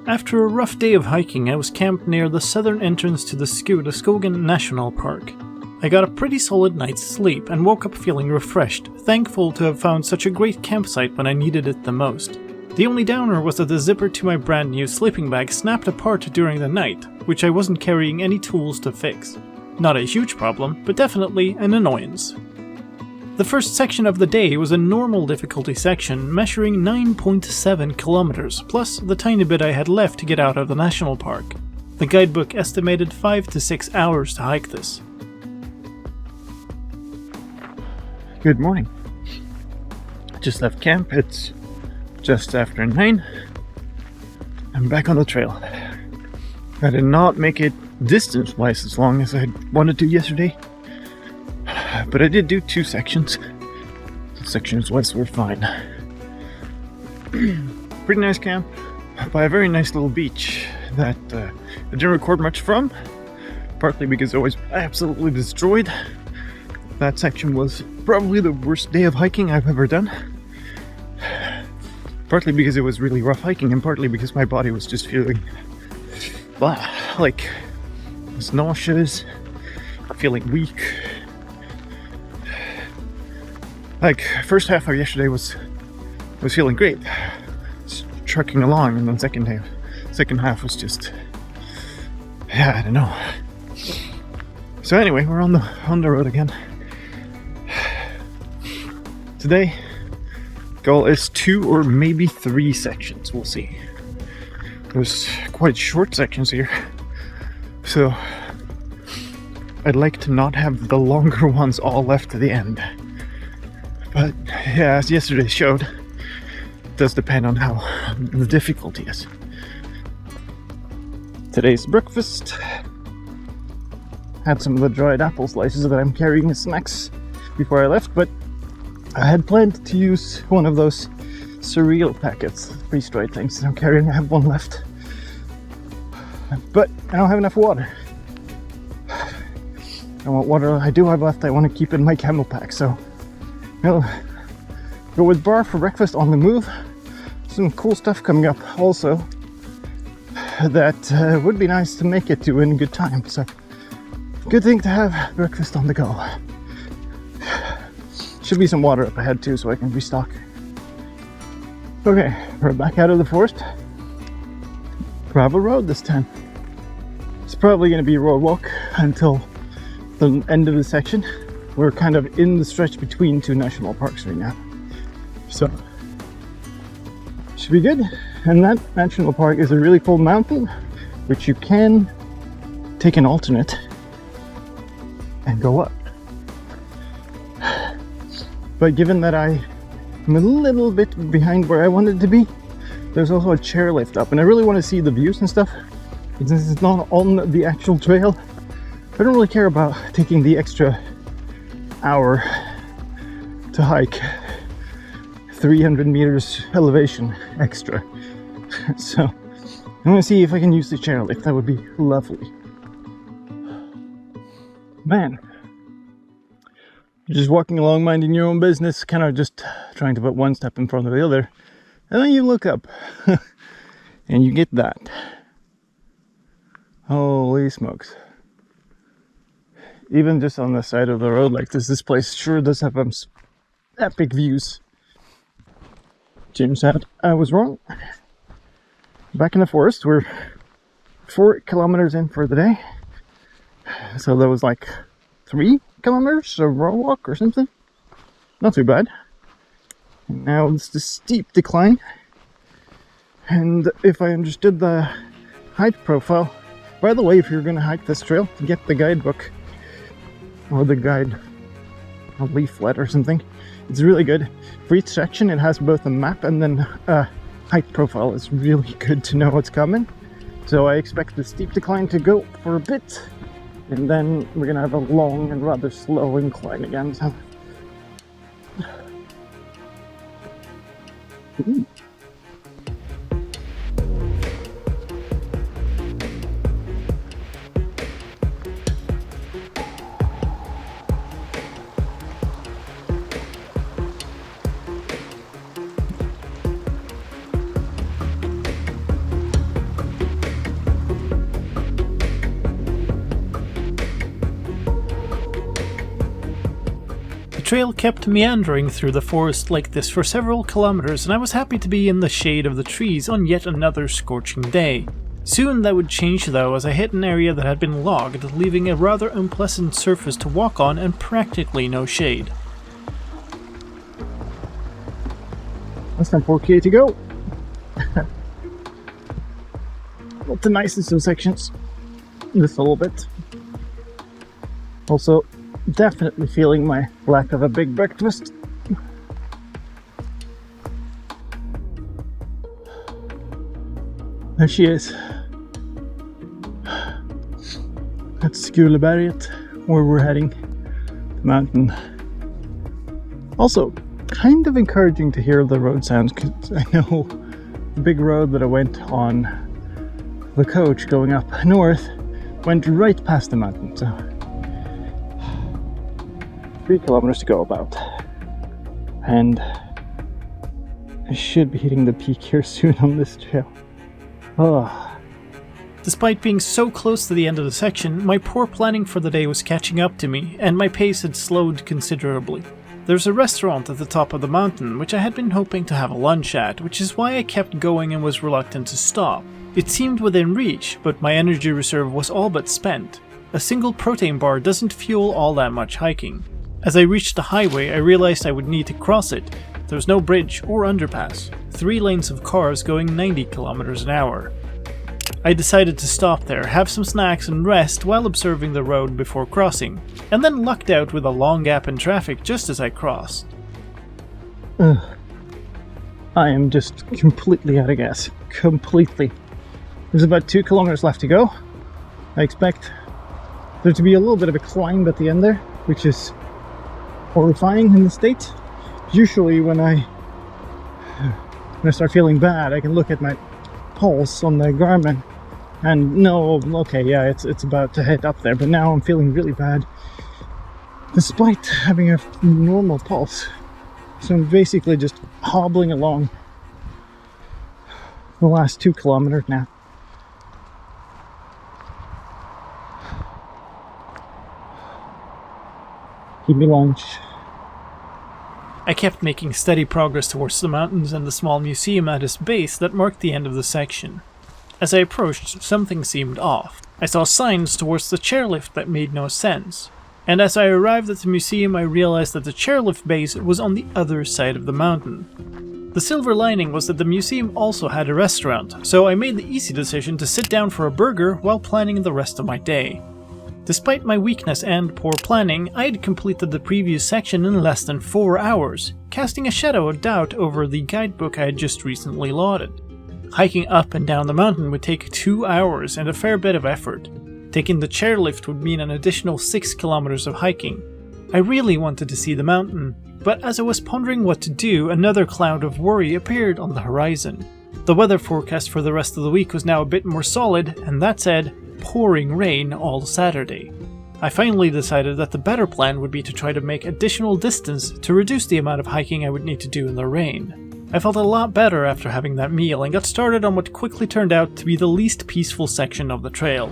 After a rough day of hiking, I was camped near the southern entrance to the Skogen National Park. I got a pretty solid night's sleep and woke up feeling refreshed, thankful to have found such a great campsite when I needed it the most. The only downer was that the zipper to my brand new sleeping bag snapped apart during the night, which I wasn't carrying any tools to fix. Not a huge problem, but definitely an annoyance. The first section of the day was a normal difficulty section measuring 9.7 kilometers, plus the tiny bit I had left to get out of the national park. The guidebook estimated 5 to 6 hours to hike this. Good morning. Just left camp. It's just after 9. I'm back on the trail. I did not make it distance-wise as long as I wanted to yesterday. But I did do 2 sections. Sections wise were fine. Pretty nice camp by a very nice little beach that I didn't record much from, partly because I was absolutely destroyed. That section was probably the worst day of hiking I've ever done. Partly because it was really rough hiking, and partly because my body was just feeling like I was nauseous, feeling weak. Like, first half of yesterday was feeling great, just trucking along, and then second half was just, I don't know. So anyway, we're on the road again. Today, goal is 2 or maybe 3 sections. We'll see. There's quite short sections here, so I'd like to not have the longer ones all left to the end. But yeah, as yesterday showed, it does depend on how the difficulty is. Today's breakfast. Had some of the dried apple slices that I'm carrying as snacks before I left, but I had planned to use one of those cereal packets, freeze-dried things that I'm carrying. I have one left. But I don't have enough water. And what water I do have left, I want to keep in my camel pack, so I'll go with bar for breakfast on the move. Some cool stuff coming up also that would be nice to make it to in good time. So good thing to have breakfast on the go. Should be some water up ahead too, so I can restock. Okay, we're back out of the forest. Gravel road this time. It's probably going to be a road walk until the end of the section. We're kind of in the stretch between 2 national parks right now, so should be good. And that national park is a really cool mountain, which you can take an alternate and go up. But given that I'm a little bit behind where I wanted to be, there's also a chairlift up, and I really want to see the views and stuff. Since it's not on the actual trail, I don't really care about taking the extra hour to hike 300 meters elevation extra. So I'm gonna see if I can use the chairlift. That would be lovely. Man, you're just walking along minding your own business, kind of just trying to put one step in front of the other, and then you look up and you get that. Holy smokes. Even just on the side of the road like this place sure does have epic views. Turns out I was wrong. Back in the forest, we're 4 kilometers in for the day. So that was like 3 kilometers of road walk or something. Not too bad. And now it's the steep decline. And if I understood the height profile, by the way, if you're gonna hike this trail, get the guidebook. Or the guide, a leaflet or something. It's really good. For each section it has both a map and then a height profile. It's really good to know what's coming. So I expect the steep decline to go for a bit, and then we're gonna have a long and rather slow incline again. So. Ooh. trail kept meandering through the forest like this for several kilometers, and I was happy to be in the shade of the trees on yet another scorching day. Soon that would change though, as I hit an area that had been logged, leaving a rather unpleasant surface to walk on and practically no shade. Less than 4k to go. Not the nicest of sections. Just a little bit. Also, definitely feeling my lack of a big breakfast. There she is. That's Skuleberget, where we're heading. The mountain. Also, kind of encouraging to hear the road sounds, because I know the big road that I went on the coach going up north went right past the mountain, so 3 kilometers to go about, and I should be hitting the peak here soon on this trail. Despite being so close to the end of the section, my poor planning for the day was catching up to me, and my pace had slowed considerably. There's a restaurant at the top of the mountain, which I had been hoping to have a lunch at, which is why I kept going and was reluctant to stop. It seemed within reach, but my energy reserve was all but spent. A single protein bar doesn't fuel all that much hiking. As I reached the highway, I realized I would need to cross it. There was no bridge or underpass. 3 lanes of cars going 90 kilometers an hour. I decided to stop there, have some snacks and rest while observing the road before crossing, and then lucked out with a long gap in traffic just as I crossed. I am just completely out of gas. Completely. There's about 2 kilometers left to go. I expect there to be a little bit of a climb at the end there, which is horrifying in the States. Usually when I start feeling bad, I can look at my pulse on the Garmin and know, okay, yeah, it's about to head up there, but now I'm feeling really bad despite having a normal pulse. So I'm basically just hobbling along the last 2 kilometers now. Give me lunch. I kept making steady progress towards the mountains and the small museum at its base that marked the end of the section. As I approached, something seemed off. I saw signs towards the chairlift that made no sense. And as I arrived at the museum, I realized that the chairlift base was on the other side of the mountain. The silver lining was that the museum also had a restaurant, so I made the easy decision to sit down for a burger while planning the rest of my day. Despite my weakness and poor planning, I had completed the previous section in less than 4 hours, casting a shadow of doubt over the guidebook I had just recently lauded. Hiking up and down the mountain would take 2 hours and a fair bit of effort. Taking the chairlift would mean an additional 6 kilometers of hiking. I really wanted to see the mountain, but as I was pondering what to do, another cloud of worry appeared on the horizon. The weather forecast for the rest of the week was now a bit more solid, and that said, pouring rain all Saturday. I finally decided that the better plan would be to try to make additional distance to reduce the amount of hiking I would need to do in the rain. I felt a lot better after having that meal and got started on what quickly turned out to be the least peaceful section of the trail.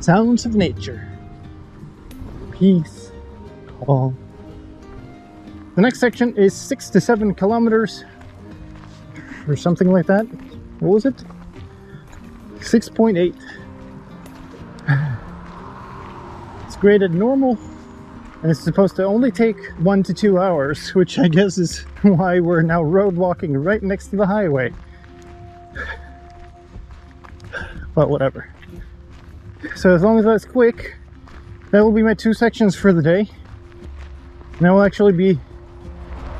Sounds of nature. Peace. Calm. The next section is 6 to 7 kilometers or something like that. What was it? 6.8. It's graded normal and it's supposed to only take 1 to 2 hours, which I guess is why we're now road walking right next to the highway. But whatever. So as long as that's quick, that will be my 2 sections for the day. And I will actually be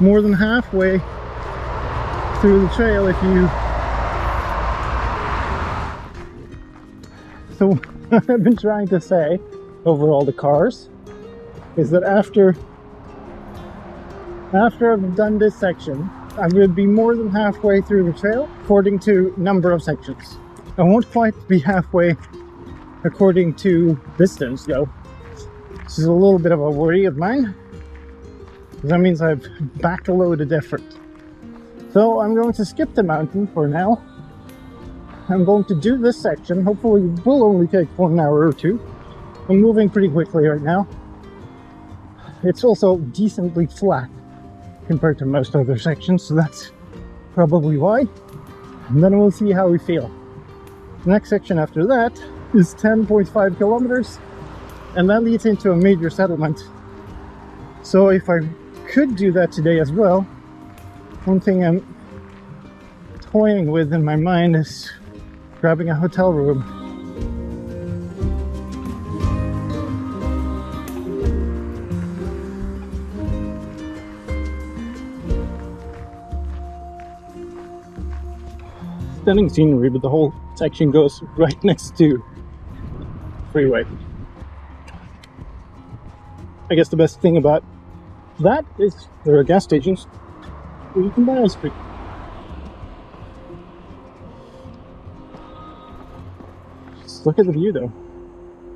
more than halfway through the trail if you... So what I've been trying to say over all the cars is that after I've done this section, I'm going to be more than halfway through the trail according to number of sections. I won't quite be halfway according to distance though, This is a little bit of a worry of mine. That means I've backloaded effort. So I'm going to skip the mountain for now. I'm going to do this section. Hopefully it will only take 1 hour or two. I'm moving pretty quickly right now. It's also decently flat compared to most other sections, so that's probably why. And then we'll see how we feel. The next section after that is 10.5 kilometers, and that leads into a major settlement. So if I could do that today as well, one thing I'm toying with in my mind is grabbing a hotel room. Stunning scenery, but the whole section goes right next to freeway. I guess the best thing about that is there are gas stations where you can buy ice cream. Just look at the view though.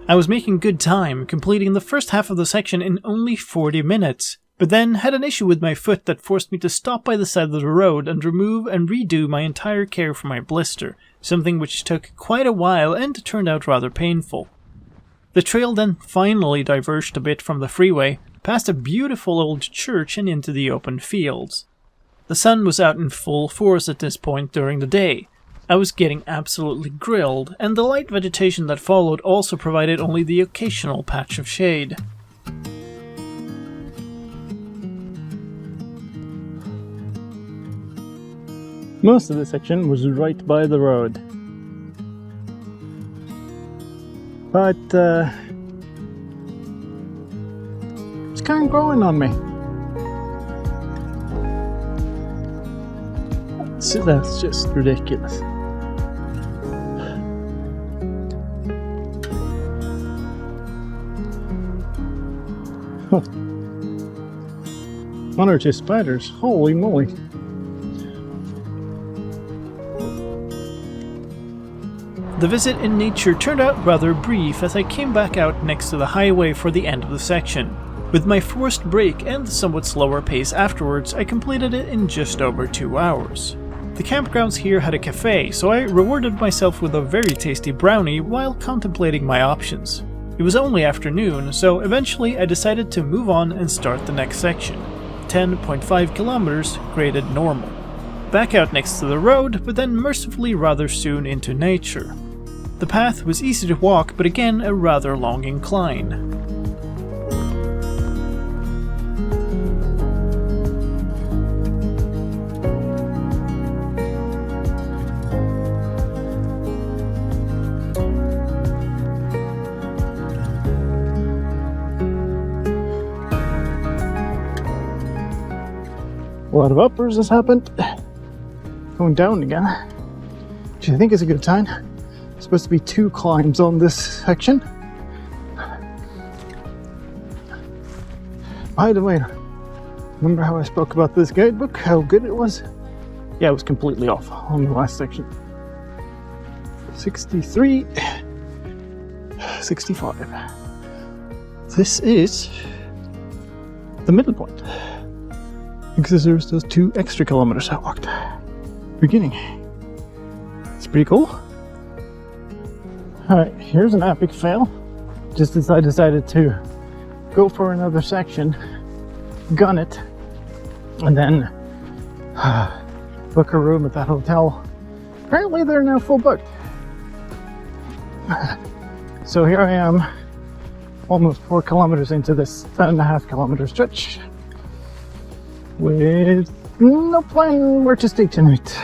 I was making good time, completing the first half of the section in only 40 minutes, but then had an issue with my foot that forced me to stop by the side of the road and remove and redo my entire care for my blister, something which took quite a while and turned out rather painful. The trail then finally diverged a bit from the freeway, past a beautiful old church and into the open fields. The sun was out in full force at this point during the day. I was getting absolutely grilled, and the light vegetation that followed also provided only the occasional patch of shade. Most of the section was right by the road. But it's kind of growing on me. So that's just ridiculous. Huh. 1 or 2 spiders, holy moly. The visit in nature turned out rather brief as I came back out next to the highway for the end of the section. With my forced break and the somewhat slower pace afterwards, I completed it in just over 2 hours. The campgrounds here had a cafe, so I rewarded myself with a very tasty brownie while contemplating my options. It was only afternoon, so eventually I decided to move on and start the next section, 10.5 kilometers graded normal. Back out next to the road, but then mercifully rather soon into nature. The path was easy to walk, but again a rather long incline. A lot of uppers has happened. Going down again, which I think is a good sign. There's supposed to be 2 climbs on this section. By the way, remember how I spoke about this guidebook, how good it was? Yeah, it was completely off on the last section. 63, 65. This is the middle point, because there's those 2 extra kilometers I walked. Beginning. It's pretty cool. Alright, here's an epic fail. Just as I decided to go for another section, gun it, and then book a room at that hotel. Apparently they're now full booked. So here I am, almost 4 kilometers into this 10.5 kilometer stretch, with no plan where to stay tonight.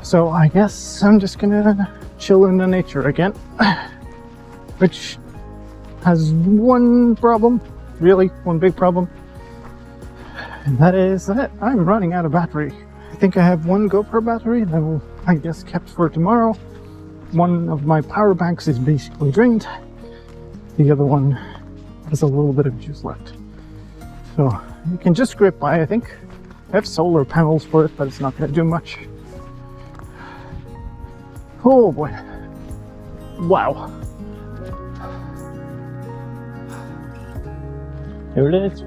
So I guess I'm just gonna chill in the nature again, which has one problem, really one big problem, and that is that I'm running out of battery. I think I have 1 GoPro battery that will, I guess, kept for tomorrow. One of my power banks is basically drained. The other one has a little bit of juice left. So you can just scrape by, I think. I have solar panels for it, but it's not going to do much. Oh boy. Wow. Here it is.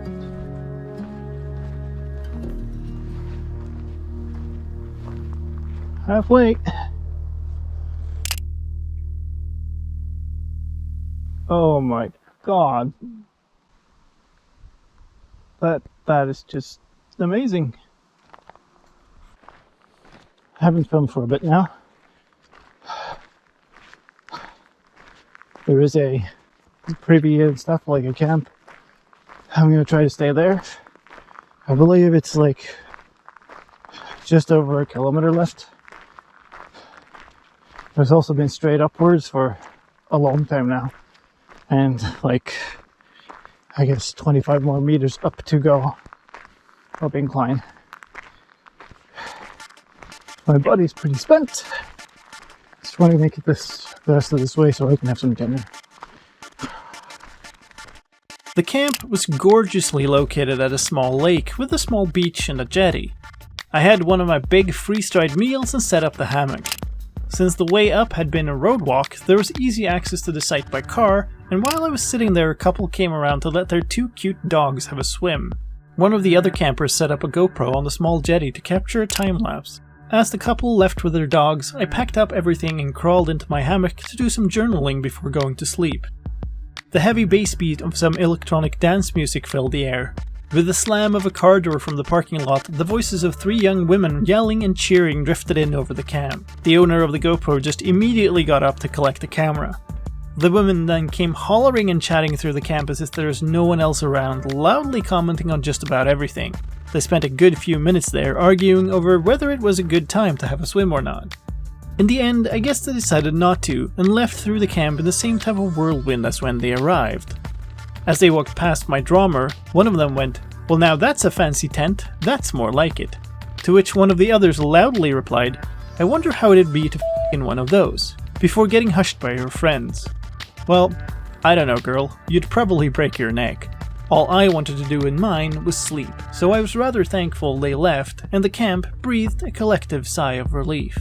Halfway. Oh my god. That is just amazing. I haven't filmed for a bit now. There is a privy and stuff, like a camp. I'm gonna try to stay there. I believe it's like just over a kilometer left. There's also been straight upwards for a long time now. And like, I guess 25 more meters up to go. Up incline. My body's pretty spent. Just want to make it the rest of this way so I can have some dinner. The camp was gorgeously located at a small lake with a small beach and a jetty. I had one of my big freeze-dried meals and set up the hammock. Since the way up had been a road walk, there was easy access to the site by car, and while I was sitting there, a couple came around to let their 2 cute dogs have a swim. One of the other campers set up a GoPro on the small jetty to capture a time-lapse. As the couple left with their dogs, I packed up everything and crawled into my hammock to do some journaling before going to sleep. The heavy bass beat of some electronic dance music filled the air. With the slam of a car door from the parking lot, the voices of 3 young women yelling and cheering drifted in over the camp. The owner of the GoPro just immediately got up to collect the camera. The women then came hollering and chatting through the camp as if there was no one else around, loudly commenting on just about everything. They spent a good few minutes there arguing over whether it was a good time to have a swim or not. In the end, I guess they decided not to, and left through the camp in the same type of whirlwind as when they arrived. As they walked past my drummer, one of them went, "Well, now that's a fancy tent, that's more like it." To which one of the others loudly replied, "I wonder how it'd be to in one of those," before getting hushed by her friends. Well, I don't know, girl, you'd probably break your neck. All I wanted to do in mine was sleep, so I was rather thankful they left, and the camp breathed a collective sigh of relief.